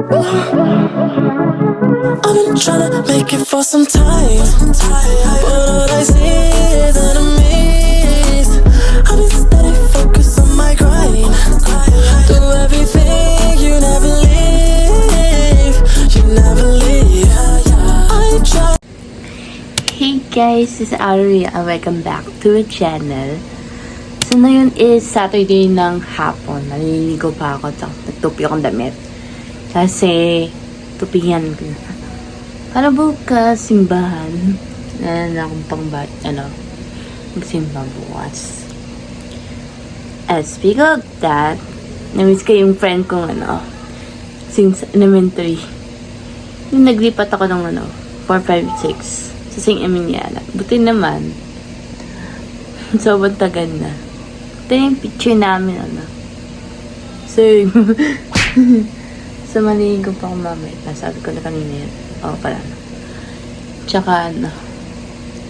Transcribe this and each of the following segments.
I've been trying to make it for some time, but all I see is enemies. I've been steady focused on my grind. Do everything, you never leave. You never leave. I try. Hey guys, this is Ari and welcome back to the channel. So ngayon is Saturday ng hapon. Naliligo pa ako at nagtupi akong damit. Kasi tupihan ko na. Para bukas, simbahan. Na akong magsimba bukas. Speak of that, namiss ko yung friend kong since elementary. Yung naglipat ako ng 456 sa St. Emiliana. Buti naman. Sobrang tagal na. Ito yung picture namin, So, so maligo pa akong mamaya. Sabi ko na kanina yun. Pala. Tsaka,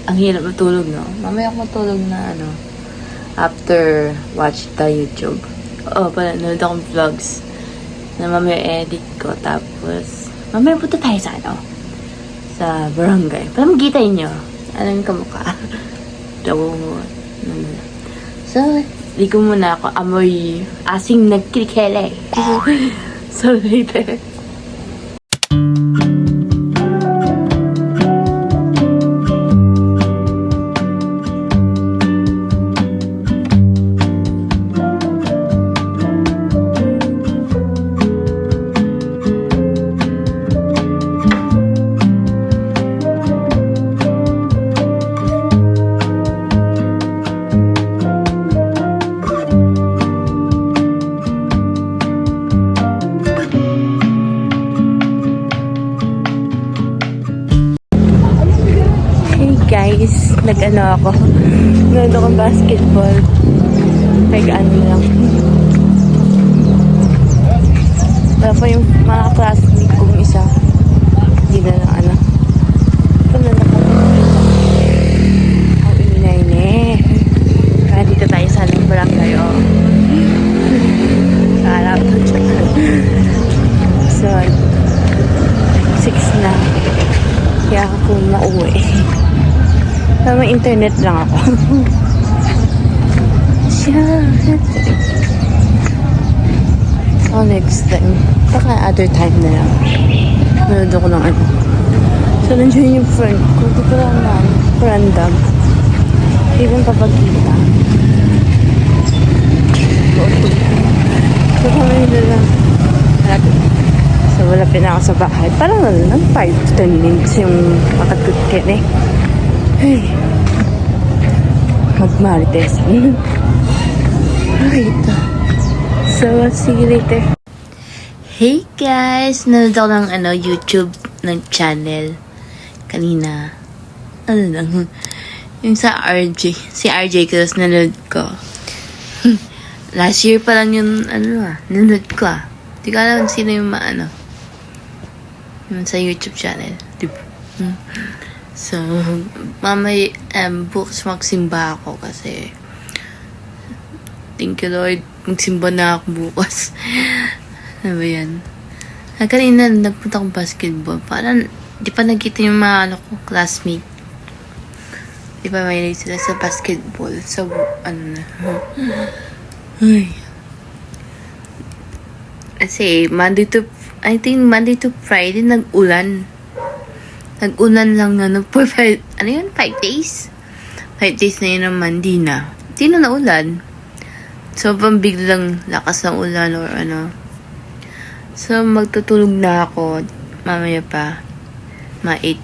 ang hirap matulog, no? Mamaya ako matulog na, after watch the YouTube. Pala, nanood akong vlogs na mamaya edit ko. Tapos, mamaya punta tayo sa, sa barangay. Para magkita nyo. Anong kamukha? So, ligo muna ako. Amoy asing nagkikele. So, later. Guys, ako. Nanood akong basketball. Lang. Wala pa yung mga classmate kong isa. Hindi na lang Ito na lang ang inay. Kaya dito tayo sa barangay. Sarap. So, 6 na. Kaya ako mauwi. Tama, internet lang ako. So, next time. Baka other time na lang. Nanood ako ng So, nandiyan yung friend ko. Di ko lang random. Hindi mo papagkita. So, kami na lang. So, wala na ako sa bahay. Parang 5-10 minutes yung makatutin Hey, magmarites. Right. So, see you later. Hey guys! Nanood ako ng YouTube ng channel. Kanina. Yung sa RJ. Si RJ Cruz nanood ko. Last year pa lang yung nanood ko Di ko alam sino yung yung sa YouTube channel. Diba? So, mamay, bukas magsimba ako kasi thank you Lord, magsimba na ako bukas. Ano ba yan? Kanina, nagpunta akong basketball. Parang, di pa nagkita yung mga classmate. Di pa may sila sa basketball. So, Ay. Kasi, Monday to Friday, nag-ulan. Nag-ulan lang for 5 days? 5 days na yun naman, di na. Di na naulan. So, biglang lakas ng ulan or So, magtutulog na ako. Mamaya pa. 8.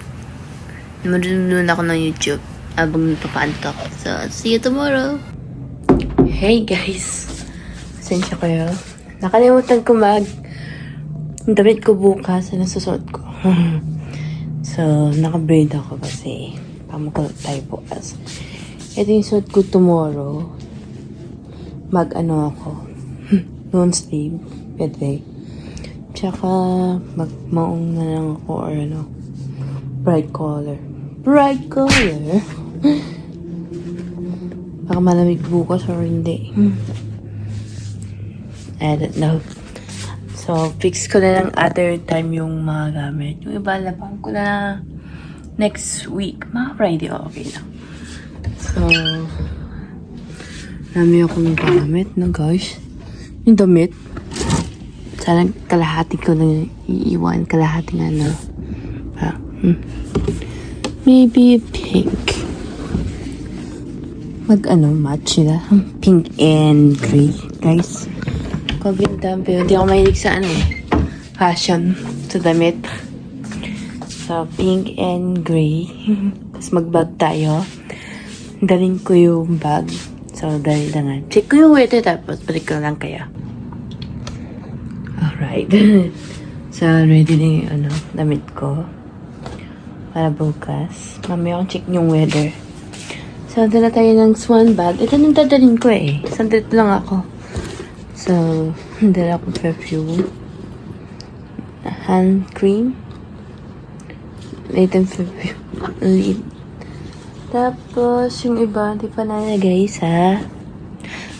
Marunod ako ng YouTube. Habang napapantok. So, see you tomorrow. Hey guys. Pasensya kayo. Nakalimutan ko damit ko bukas. Susuot ko. So, naka-braid ako kasi pamukulot tayo bukas. Ito yung suot ko tomorrow. Ako. Non-sleeve. Pwede. Tsaka, magmaong na lang ako or bright color. Bright color? Baka malamig bukas or hindi. I don't know. So, So, fix ko na lang other time yung mga gamit. Yung iba, labang ko na next week. Mga Friday, okay lang. So, dami akong gamit na guys. Yung damit. Sana kalahati ko na iiwan. Kalahati nga na. Maybe pink. Match sila. Pink and gray, guys. Kabintan, pero hindi ako mahilig sa fashion sa damit. So, pink and gray. Tapos mag-bag tayo. Dalhin ko yung bag. So, dahil lang. Check ko yung weather tapos balik ko lang kaya. Alright. So, ready na yung damit ko. Para bukas. Mamaya akong check yung weather. So, dala tayo ng swan bag. Ito nang dadalhin ko eh. Sandito lang ako. So, dala ko perfume. Hand cream. Latent perfume. Lid. Tapos, yung iba, hindi pa nalagay sa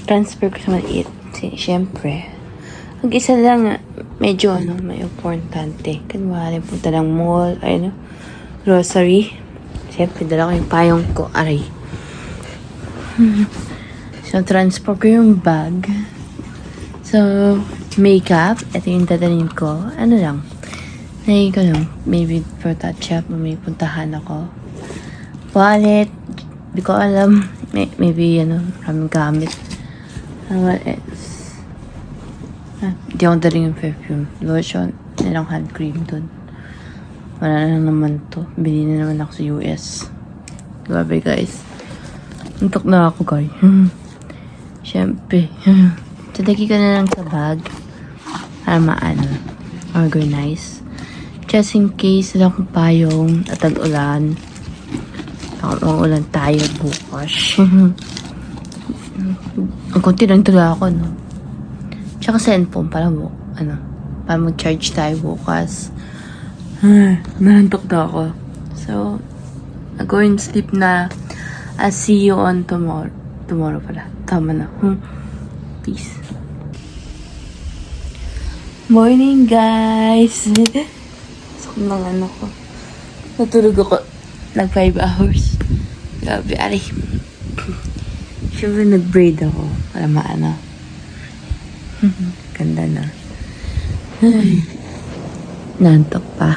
transfer ko sa maliit. Siyempre. Ang isa lang, medyo may importante. Kunwari, punta ng mall, grocery. Siyempre, dala ko yung payong ko. Aray. So, transfer ko yung bag. So, makeup. Ito yung dadalhin ko. Ano lang. Maybe for touch-up. May puntahan ako. Wallet. Hindi ko alam. Maybe, maraming gamit. What else? Hindi ako daling yung perfume. Lotion. Nilang hand cream dun. Wala na naman to. Bili na naman ako sa US. Grabe guys. Antok na ako guys. Siyempre. Sadagi ka na lang sa bag. Para organize. Just in case lang kung payong at tag-ulan. Baka ulan tayo bukas. Ang konti lang tula ako, no? Tsaka cellphone para para mag-charge tayo bukas. Nahantok na ako. So, I'm going to sleep na. I'll see you on tomorrow. Tomorrow pala. Tama na. Peace. Morning, guys! Sakit ng ko. Natulog ako. Nag 5 hours. Grabe, ari. Siyempre, nag-braid ako. Para Ganda na. Nantok pa.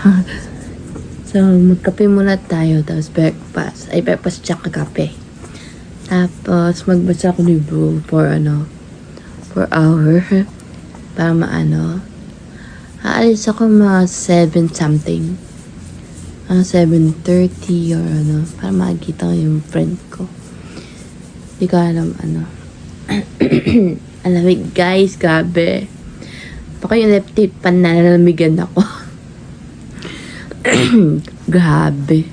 So, magkape muna tayo. Tapos breakfast. Breakfast tsaka kape. Tapos, magbasa ako libro for hour. Para aalis ako mga 7 something. 7:30 or para makikita ko yung friend ko. Hindi ko alam Alamig guys, grabe. Baka yung left tip panlalamigan ako. Grabe.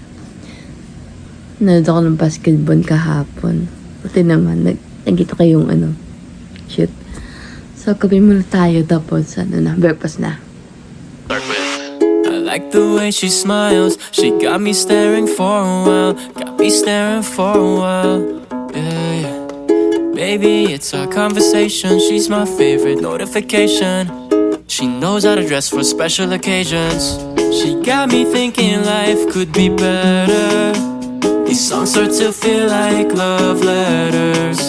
Nanood ako ng basketball kahapon. Buti naman, nagkita kayong shoot. So, kape muna tayo tapos breakfast na. I like the way she smiles. She got me staring for a while. Got me staring for a while. Yeah, yeah. Baby, it's our conversation. She's my favorite notification. She knows how to dress for special occasions. She got me thinking life could be better. These songs start to feel like love letters.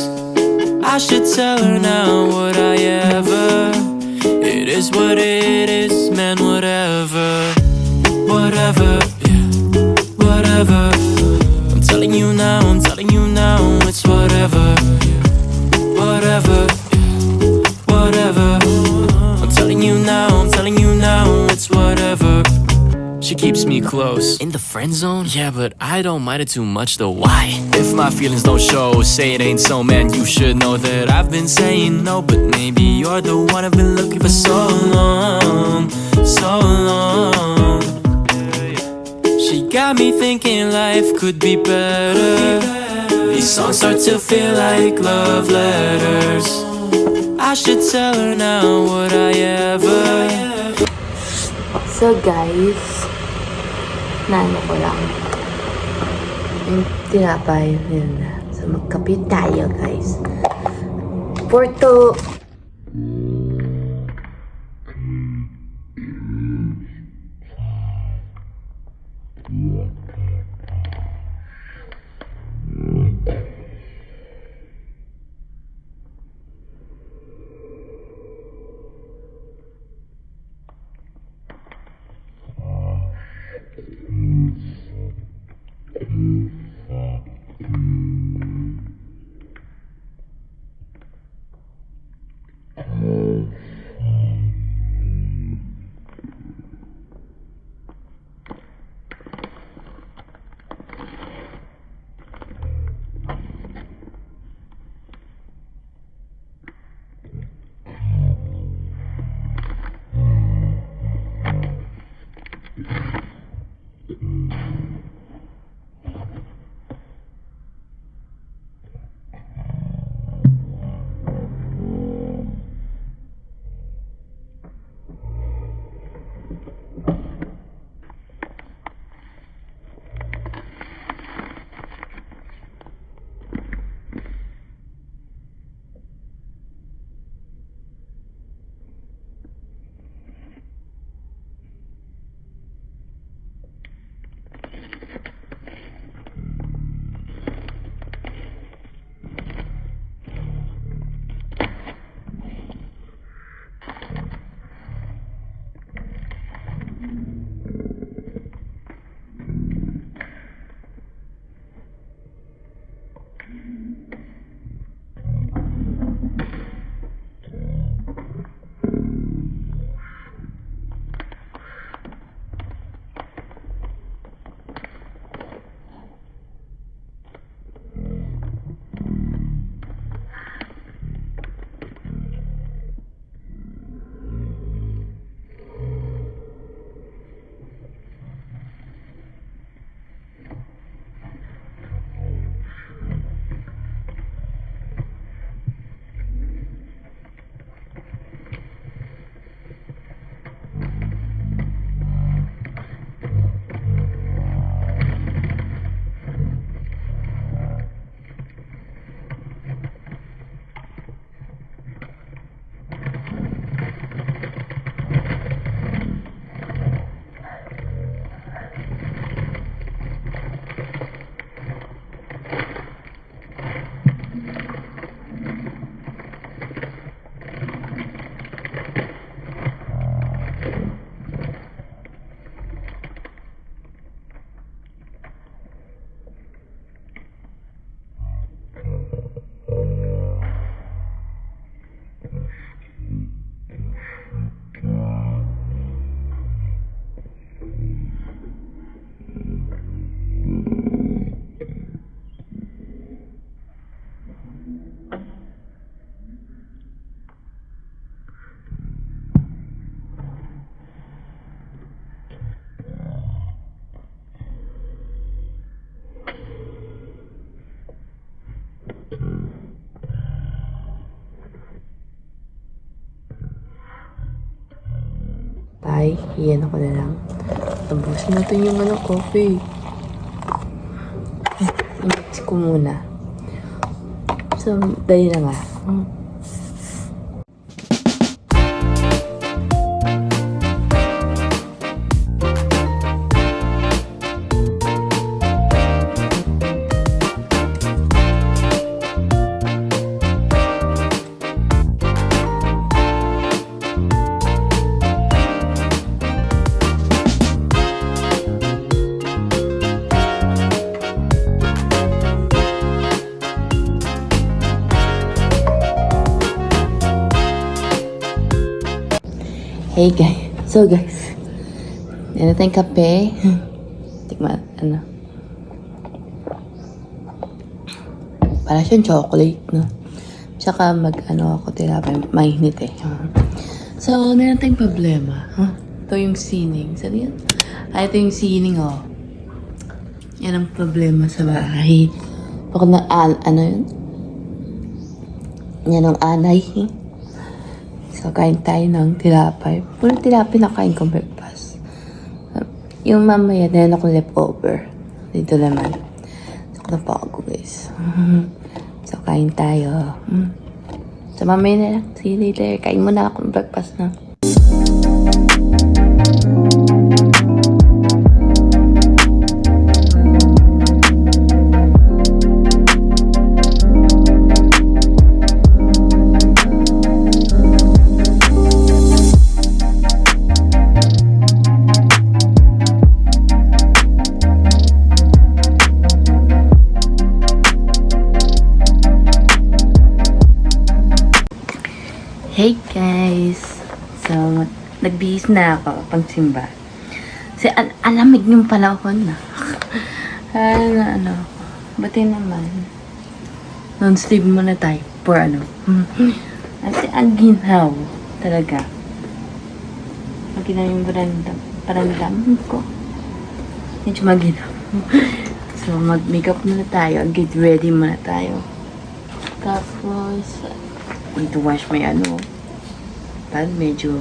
I should tell her now, would I ever? It is what it is, man, whatever. Whatever, yeah, whatever. I'm telling you now, it's whatever. Whatever, yeah, whatever. I'm telling you now, it's whatever. She keeps me close. In the friend zone? Yeah, but I don't mind it too much though. Why? If my feelings don't show, say it ain't so, man, you should know that I've been saying no. But maybe you're the one I've been looking for so long. So long. She got me thinking life could be better. These songs start to feel like love letters. I should tell her now, would I ever? So guys, ko lang. Yung tinapay yun na. So magkape tayo guys. Porto. Tay, iyan ako na lang. Tabusin natin yung coffee. I-mix ko muna. So, dahil na nga. Hey guys. So guys. Yan na tayong kape. Tikman. Para siyang chocolate, no? Tsaka ako tinapay. Mainit eh. So, meron tayong problema. Ito yung sining. Sabi yan? Ito yung sining, oh. Yan ang problema sa bahay. Baka na, yun? Yan ang anay. So, kain tayo ng tilapay. Puro tilapay na kain kong breakfast. Yung mamaya, na ako leftover. Dito naman. So, napago guys. So, kain tayo. So, mamaya na lang. See you later. Kain muna ako ng breakfast na. Hey guys! So, nagbihis na ako pang simba. Kasi alamig yung panahon na. Buti naman. Non-sleep muna tayo. For Kasi ang ginaw. Talaga. Ang ginaw yung parandam ko. Medyo maginaw. So, mag-makeup muna tayo. Get ready muna tayo. Tapos, need to wash my pag medyo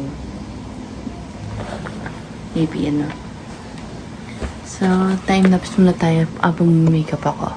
Maybe ano. So, time lapse muna tayo habang makeup ako.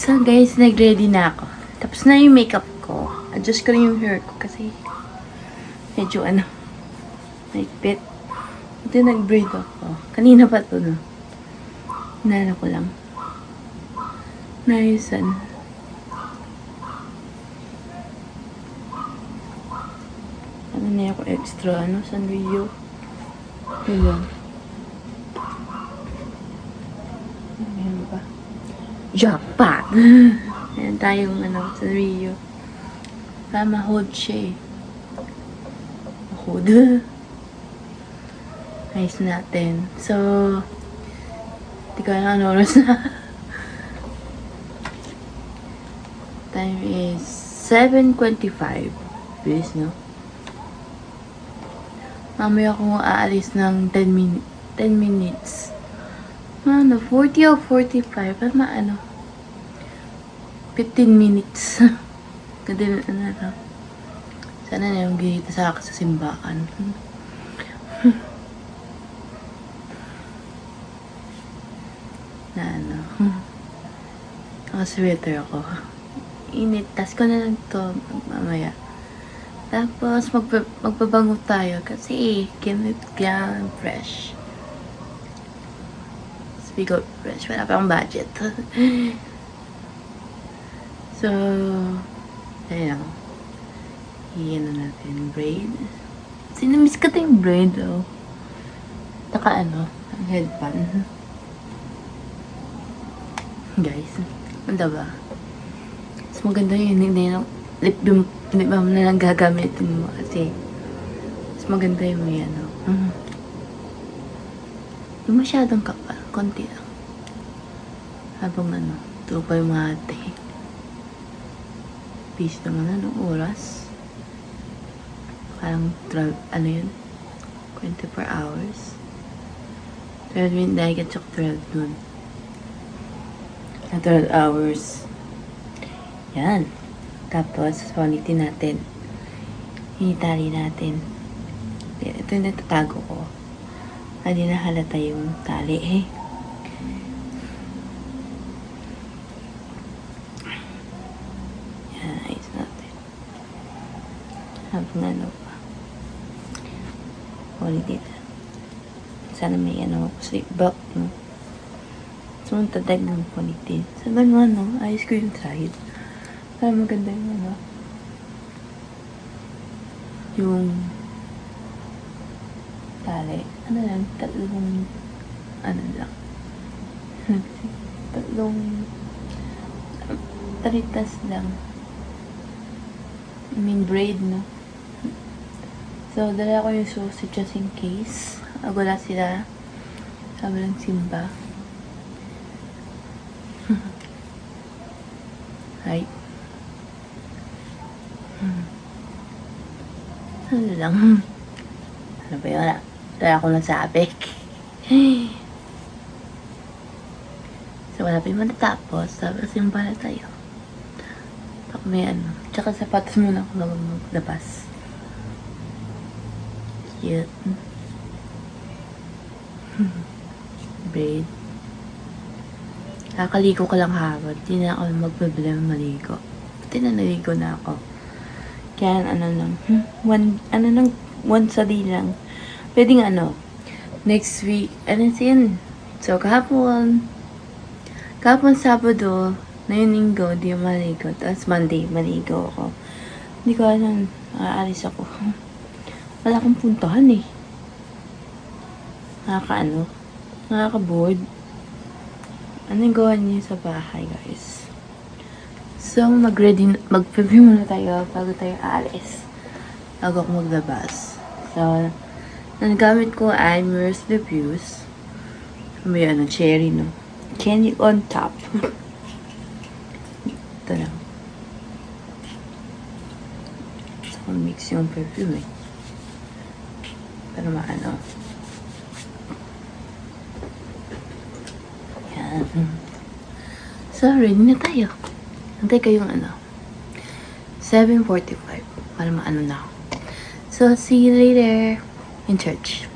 So guys, nag-ready na ako. Tapos na yung makeup ko. Adjust ko rin yung hair ko kasi medyo naipit. Ito nag-braid ako. Kanina pa to, no? Nana ko lang. Naisan. Ano na ako extra, Sanrio. Yun lang. Ayan ba? Jackpot! Ayan tayong sa Rio. Para ma-hold siya eh. Ma-hold. Ayos natin. So, di ko alam ano oras na. Time is 7:25. Bilis, no? Mamaya akong aalis ng 10 minutes. 40 o 45. 15 minutes. Kadil, Sana na yung gita sa akin sa simbahan. Naka-sweater ako. Init. Tas ko na lang to mamaya. Tapos, magbabango tayo kasi kinit kaya fresh. Speak of fresh. Wala pa akong budget. So, ayun lang. Iyan na natin. Braid. Sinamiss ka tayong braid, oh. Taka ang headband. Guys, ganda ba? Mas maganda yun. Hindi na lip balm na lang gagamitin mo kasi mas maganda yung yan, oh. Hindi masyadong kapal. Konti lang. Habang tulog pa yung mga ate. Peace naman oras. Parang 24 hours. 12 midnight at 12 noon. 12 hours. Yan. Tapos, punitin natin. Hinitali natin. Ito yung natatago ko. Hindi na halata yung tali, eh. Yan, ayos natin. Habang pa. Punitin. Sana may sleep back, no? So, tadag ng punitin. Sana ayos ko yung side. Para maganda yung yung tali. Tatlong talitas lang. I mean braid, no? So, dala ko yung susi just in case. Wala sila. Sabi lang simba. Hi. Ano lang? Ano ba yun? Dala ko lang sabi. So, wala pa yung matatapos. Sabi, simba na tayo. Tapos may Tsaka sapatos muna ako lang maglabas. Cute. Braid. Kakaligo ka lang hapon. Hindi na ako magproblema maligo. Pati na naligo na ako. Kaya once a day lang. Pwedeng next week, sin. So, kahapon Sabado, na yung linggo, di maligo. Tapos Monday, maligo ako. Hindi ko alam, aalis ako. Wala akong puntahan eh. Nakaka-bored. Anong gawa niyo sa bahay, guys? So, mag-preview muna tayo bago tayo aalis. Bago ako maglabas. So, ang gamit ko ay Mirror's Reviews. May cherry, no? Candy on top. Ito na. So, mix yung perfume eh. Para maano. Yan. So, ready na tayo. Antay kayong ano. 7:45. Para maano na ako. So, see you later in church.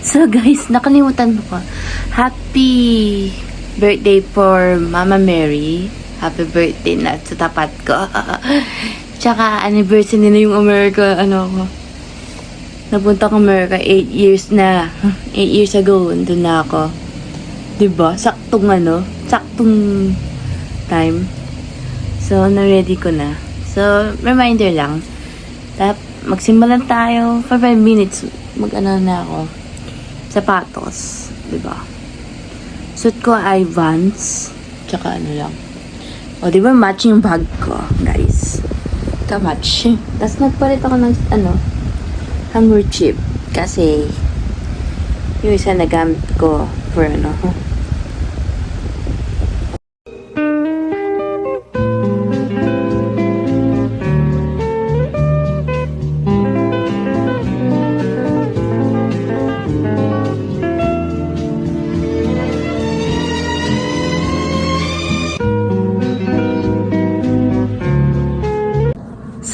So, guys, nakalimutan ko. Happy birthday for Mama Mary. Happy birthday na sa tapat ko. Tsaka, anniversary nila yung America, napunta ko America 8 years na. 8 years ago, doon na ako. Diba? Saktong time. So, na-ready ko na. So, reminder lang. Magsimulan tayo for 5 minutes. Na ako. Sapatos. Diba? Suit ko ay Vans. Tsaka lang. O, diba match yung bag ko, guys. Ka-match. Tapos nagpalit ako ng, handkerchief. Kasi, yung isa nagamit ko for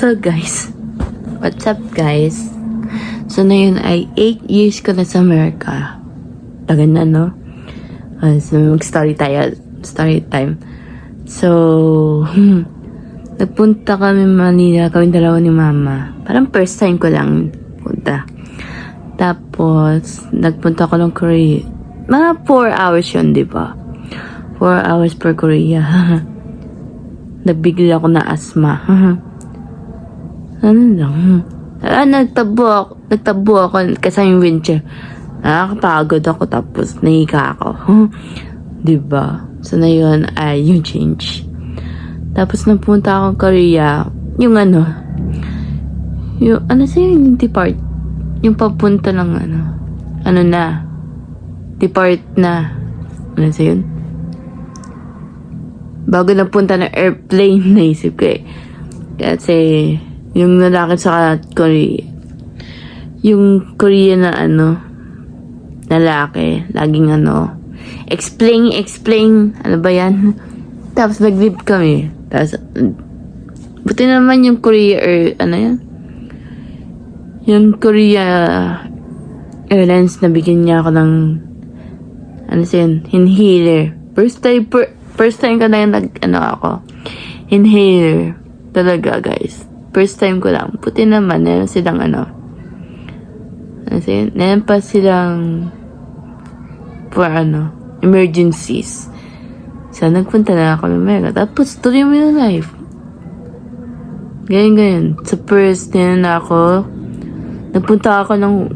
So guys, what's up guys? So na yun ay 8 years ko na sa Amerika. Tagal na, no? So mag-story tayo. Story time. So, nagpunta kami Manila, kami dalawa ni Mama. Parang first time ko lang punta. Tapos, nagpunta ko ng Korea. Mga 4 hours yun, di ba? 4 hours per Korea. Nabigla ako na asma. Nagtabo ako kasama yung wheelchair. Nakakapagod ako tapos nahiga ako. Diba? So na yun ay yung change. Tapos napunta akong Korea. Yung yung depart. Yung papunta ng depart na. Ano sa yun? Bago napunta ng airplane, naisip ko eh. Kasi yung lalaki sa Korea, yung Korea na lalaki, laging explain, ano ba yan? Tapos nag-leave kami. Tapos, buti naman yung Korea, yung Korea Airlines, nabigyan niya ako ng, inhaler. First time ko na yung inhaler. Talaga, guys. First time ko lang. Puti naman, meron silang meron pa silang for emergencies. So, nagpunta na ako ng Amerika. Tapos, tuloy mo yung life. Ganyan. Sa first, na ako. Nagpunta ako ng,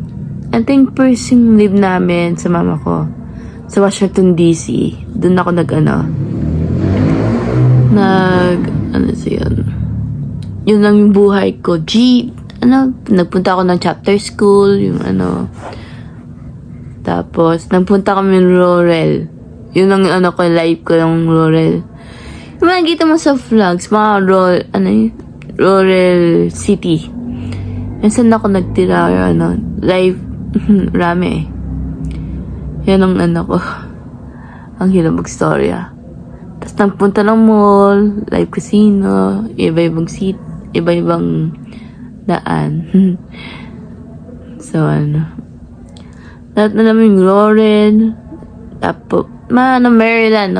I think, first yung live namin sa mama ko. Sa Washington, D.C. Doon ako yun lang yung buhay ko. Nagpunta ako ng chapter school, tapos, nagpunta kami ng Laurel. Yun ang life ko ng Laurel. Yung makikita mo sa vlogs, mga Laurel City. Minsan ako nagtira, live, rami. Yan ang ko. Ang hirap mag-storya. Tapos, nagpunta ng mall, live casino, iba-ibang seat, iba-ibang daan. So, lahat na namin Lauren. Tapos, Maryland,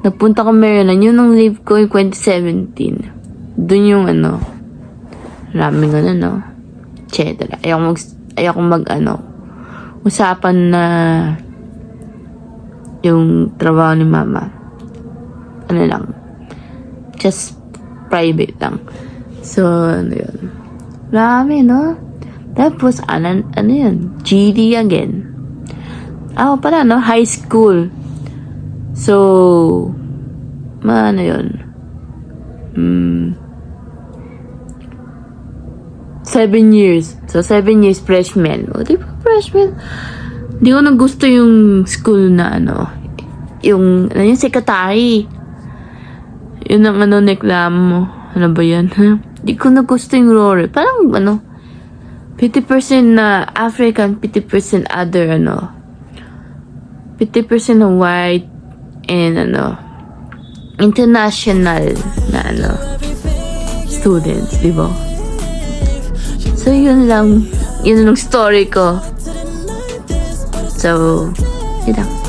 Nagpunta ko Maryland. Yun ang live ko yung 2017. Doon yung, raming etc. Ayoko usapan na yung trabaho ni Mama. Lang. Just private lang. So, yun. Marami, Tapos, yun? GD again. Pala, high school. So, yun? 7 years. So, 7 years freshman. O, di ba freshman? Di ko na gusto yung school na yung secretary. Yun ang reklamo mo. Ano ba yan, ha? Di ko na gusto yung Rory. Parang, 50% na African, 50% other, 50% na white, and, international na, students, di ba? So, yun lang. Yun ang story ko. So, yun lang.